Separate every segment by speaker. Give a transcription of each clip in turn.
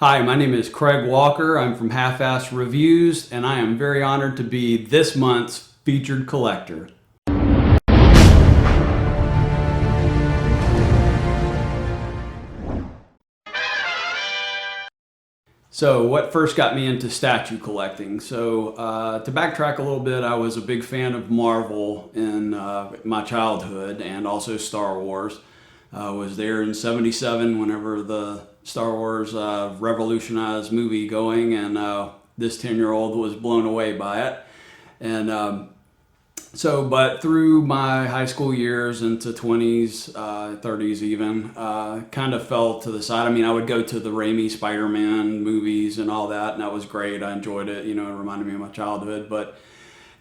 Speaker 1: Hi, my name is Craig Walker. I'm from Half-Ass Reviews, and I am very honored to be this month's featured collector. So what first got me into statue collecting? To backtrack a little bit, I was a big fan of Marvel in my childhood and also Star Wars. I was there in '77 whenever the Star Wars revolutionized movie going, and this 10-year-old was blown away by it. But through my high school years into 20s, 30s even, kind of fell to the side. I mean, I would go to the Raimi Spider-Man movies and all that, and that was great. I enjoyed it. It reminded me of my childhood. But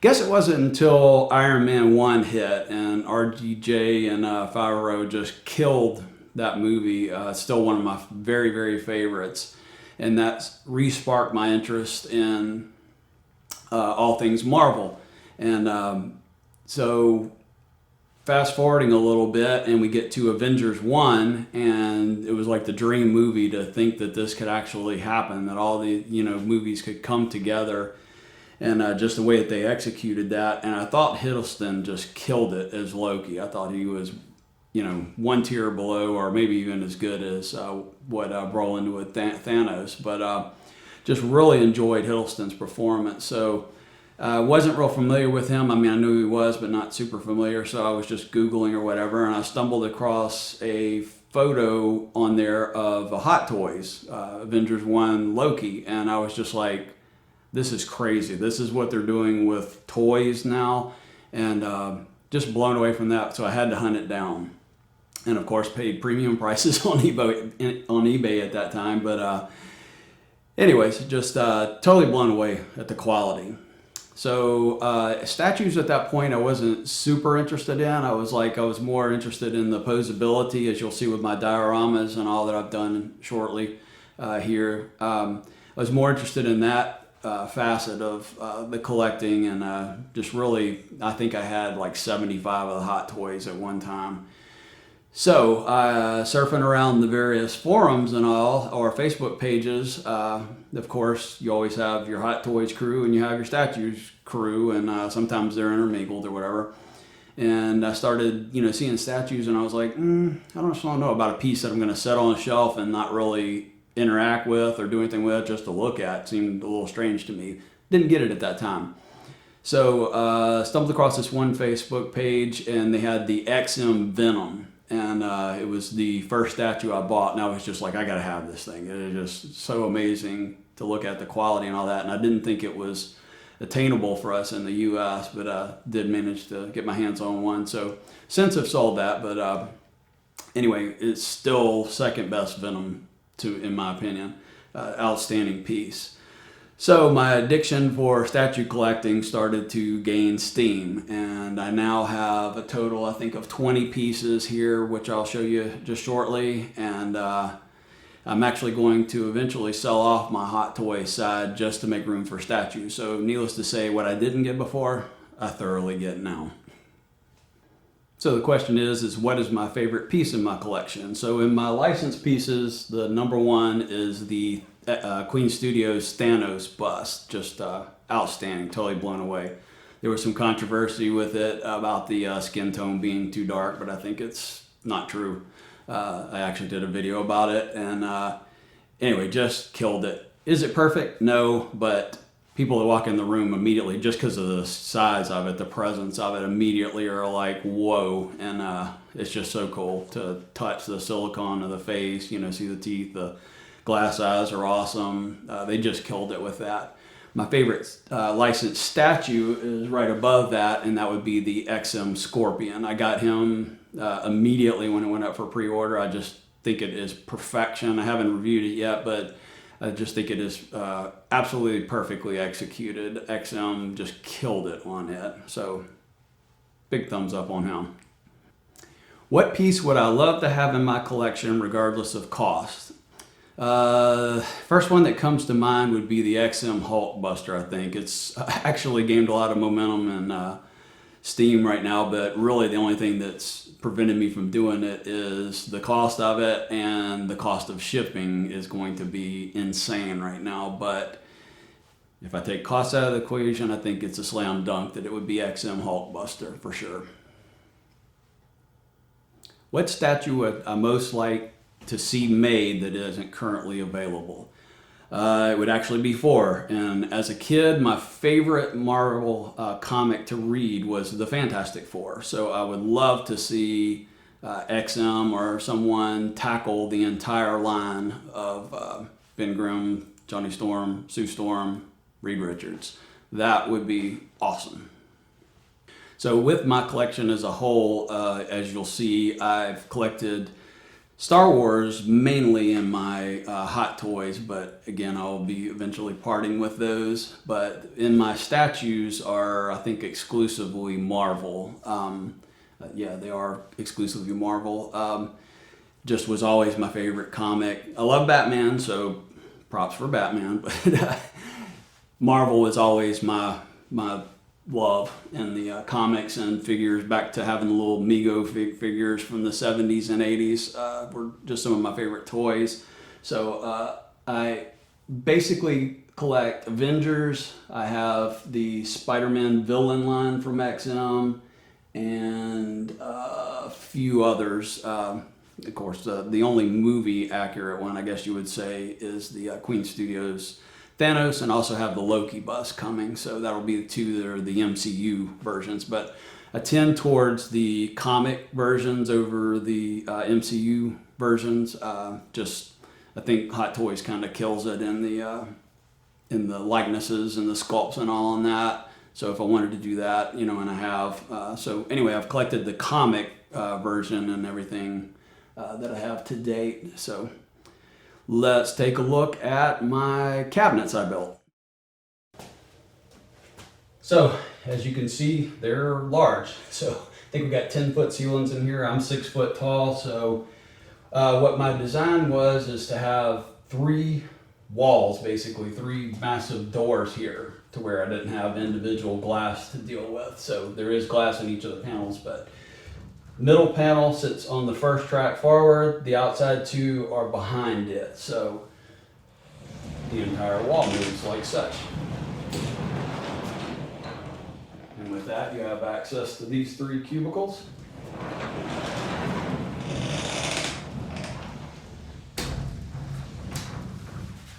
Speaker 1: guess it wasn't until Iron Man 1 hit and RDJ and Favreau just killed that movie. It's still one of my very, very favorites. And that re-sparked my interest in all things Marvel. So fast forwarding a little bit and we get to Avengers 1, and it was like the dream movie to think that this could actually happen, that all the movies could come together, and just the way that they executed that. And I thought Hiddleston just killed it as Loki. I thought he was one tier below, or maybe even as good as what Brolin with Thanos, but just really enjoyed Hiddleston's performance. So wasn't real familiar with him. I mean, I knew who he was, but not super familiar. So I was just Googling or whatever, and I stumbled across a photo on there of Hot Toys, Avengers 1 Loki. And I was just like, this is crazy. This is what they're doing with toys now. And just blown away from that. So I had to hunt it down. And of course, paid premium prices on eBay at that time. But anyways, just totally blown away at the quality. So statues at that point I wasn't super interested in. I was more interested in the posability, as you'll see with my dioramas and all that I've done shortly here. I was more interested in that facet of the collecting, and just really, I think I had like 75 of the Hot Toys at one time. So surfing around the various forums and all, or Facebook pages, of course, you always have your Hot Toys crew and you have your statues crew, and sometimes they're intermingled or whatever. And I started, seeing statues, and I was like, I don't know about a piece that I'm going to set on a shelf and not really interact with or do anything with, just to look at. It seemed a little strange to me. Didn't get it at that time. So stumbled across this one Facebook page, and they had the XM Venom. And it was the first statue I bought, and I was just like, I gotta have this thing. It is just so amazing to look at the quality and all that. And I didn't think it was attainable for us in the U.S., but did manage to get my hands on one. So since I've sold that, but anyway, it's still second best Venom in my opinion. Outstanding piece. So my addiction for statue collecting started to gain steam, and I now have a total, I think, of 20 pieces here, which I'll show you just shortly. And I'm actually going to eventually sell off my Hot Toy side just to make room for statues. So needless to say, what I didn't get before, I thoroughly get now. So the question is what is my favorite piece in my collection? So in my licensed pieces, the number one is the Queen Studios Thanos bust. Just outstanding, totally blown away. There was some controversy with it about the skin tone being too dark, but I think it's not true. I actually did a video about it, and anyway, just killed it. Is it perfect? No, but people that walk in the room immediately, just because of the size of it, the presence of it, immediately are like, whoa. And it's just so cool to touch the silicone of the face, see the teeth, the glass eyes are awesome. They just killed it with that. My favorite licensed statue is right above that, and that would be the XM Scorpion. I got him immediately when it went up for pre-order. I just think it is perfection. I haven't reviewed it yet, but I just think it is absolutely perfectly executed. XM just killed it on it. So big thumbs up on him. What piece would I love to have in my collection regardless of cost? First one that comes to mind would be the XM Hulk Buster, I think. It's actually gained a lot of momentum and steam right now, but really the only thing that's prevented me from doing it is the cost of it, and the cost of shipping is going to be insane right now. But if I take cost out of the equation, I think it's a slam dunk that it would be XM Hulkbuster for sure. What statue would I most like to see made that isn't currently available? It would actually be 4. And as a kid, my favorite Marvel comic to read was the Fantastic Four. So I would love to see XM or someone tackle the entire line of Ben Grimm, Johnny Storm, Sue Storm, Reed Richards. That would be awesome. So with my collection as a whole, as you'll see, I've collected Star Wars mainly in my Hot Toys, but again, I'll be eventually parting with those. But in my statues are, I think, exclusively Marvel. Yeah, they are exclusively Marvel. Just was always my favorite comic. I love Batman, so props for Batman, but Marvel is always my love in the comics and figures. Back to having the little Mego figures from the 70s and 80s were just some of my favorite toys. So I basically collect Avengers. I have the Spider-Man villain line from XM and a few others. Of course, the only movie accurate one, I guess you would say, is the Queen Studios Thanos, and also have the Loki bust coming, so that'll be the 2 that are the MCU versions. But I tend towards the comic versions over the MCU versions. Just I think Hot Toys kind of kills it in the likenesses and the sculpts and all on that. So if I wanted to do that, you know, and I have. So anyway, I've collected the comic version and everything that I have to date. So let's take a look at my cabinets I built. So as you can see, they're large. So I think we got 10-foot ceilings in here. I'm 6 foot tall. So what my design was is to have 3 walls, basically 3 massive doors here, to where I didn't have individual glass to deal with. So there is glass in each of the panels, but middle panel sits on the first track forward. The outside 2 are behind it. So the entire wall moves like such. And with that, you have access to these 3 cubicles.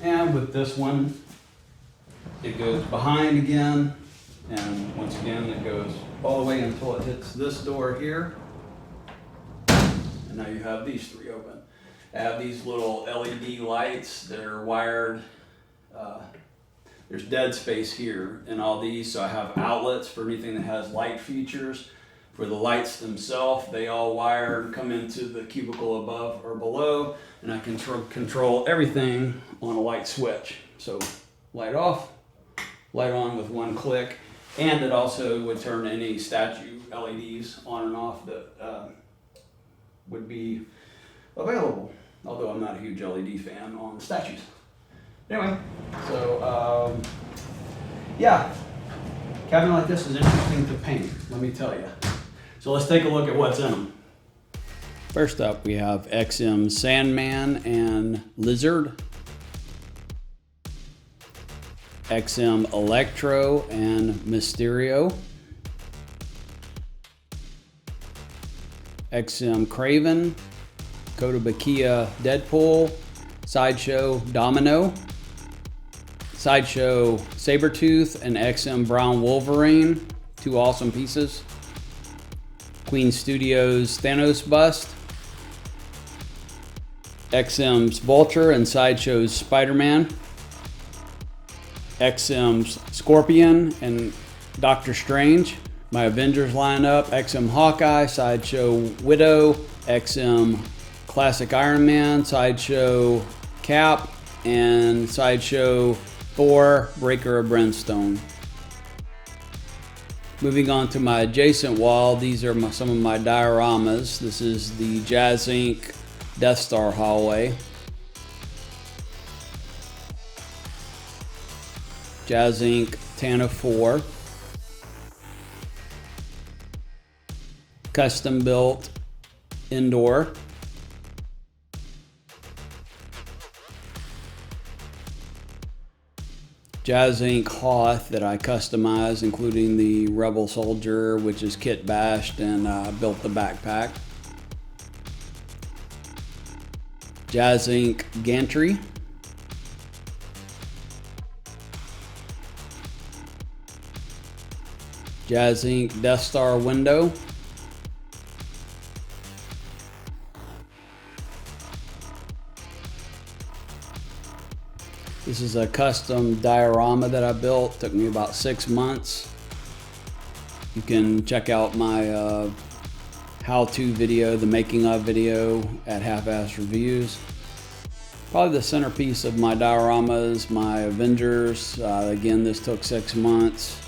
Speaker 1: And with this one, it goes behind again. And once again, it goes all the way until it hits this door here. And now you have these 3 open. I have these little LED lights that are wired. There's dead space here in all these, so I have outlets for anything that has light features. For the lights themselves, they all wire and come into the cubicle above or below, and I can control everything on a light switch. So light off, light on with 1 click, and it also would turn any statue LEDs on and off that would be available, although I'm not a huge LED fan on statues. Anyway, so yeah, cabinet like this is interesting to paint, let me tell you. So let's take a look at what's in them. First up, we have XM Sandman and Lizard, XM Electro and Mysterio, XM Craven, Kotobukiya Deadpool, Sideshow Domino, Sideshow Sabretooth, and XM Brown Wolverine, 2 awesome pieces. Queen Studios Thanos bust, XM's Vulture and Sideshow's Spider-Man, XM's Scorpion and Doctor Strange. My Avengers lineup: XM Hawkeye, Sideshow Widow, XM Classic Iron Man, Sideshow Cap, and Sideshow Thor Breaker of Brimstone. Moving on to my adjacent wall, these are some of my dioramas. This is the Jazz Inc. Death Star hallway, Jazz Inc. Tana 4, custom built indoor. Jazz Inc. Hoth that I customized, including the Rebel Soldier, which is kit bashed, and built the backpack. Jazz Inc. Gantry. Jazz Inc. Death Star window. This is a custom diorama that I built. Took me about 6 months. You can check out my how-to video, the making of video at Half-Ass Reviews. Probably the centerpiece of my dioramas, my Avengers. Again, this took 6 months.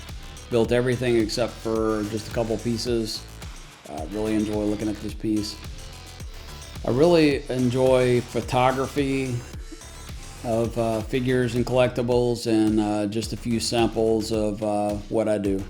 Speaker 1: Built everything except for just a couple pieces. Really enjoy looking at this piece. I really enjoy photography of figures and collectibles, and just a few samples of what I do.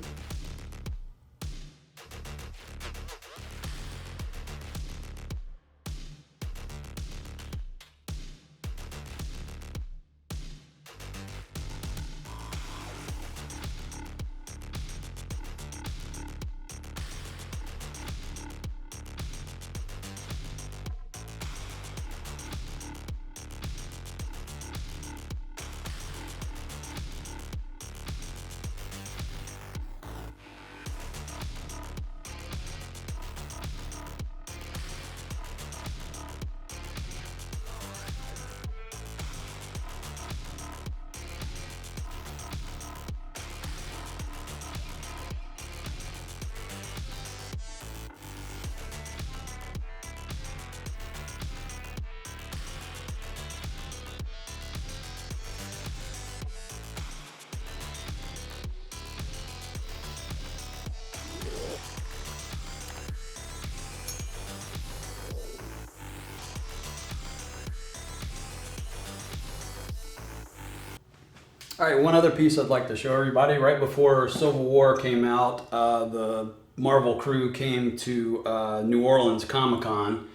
Speaker 1: All right, one other piece I'd like to show everybody. Right before Civil War came out, the Marvel crew came to New Orleans Comic-Con.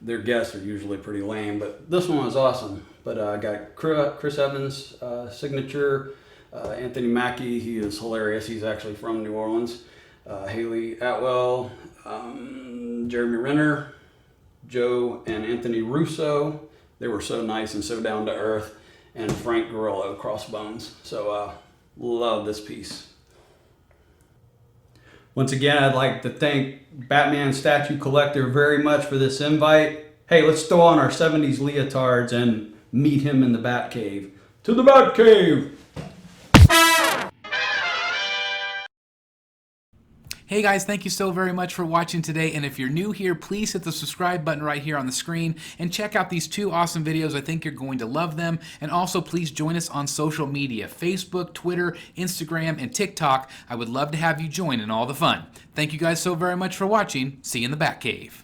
Speaker 1: Their guests are usually pretty lame, but this one was awesome. But I got Chris Evans' signature, Anthony Mackie, he is hilarious. He's actually from New Orleans. Haley Atwell, Jeremy Renner, Joe and Anthony Russo. They were so nice and so down to earth. And Frank Gorillo, Crossbones. So love this piece. Once again, I'd like to thank Batman Statue Collector very much for this invite. Hey, let's throw on our 70s leotards and meet him in the Batcave. To the Batcave!
Speaker 2: Hey guys, thank you so very much for watching today, and if you're new here, please hit the subscribe button right here on the screen and check out these 2 awesome videos. I think you're going to love them. And also please join us on social media, Facebook, Twitter, Instagram, and TikTok. I would love to have you join in all the fun. Thank you guys so very much for watching. See you in the Batcave.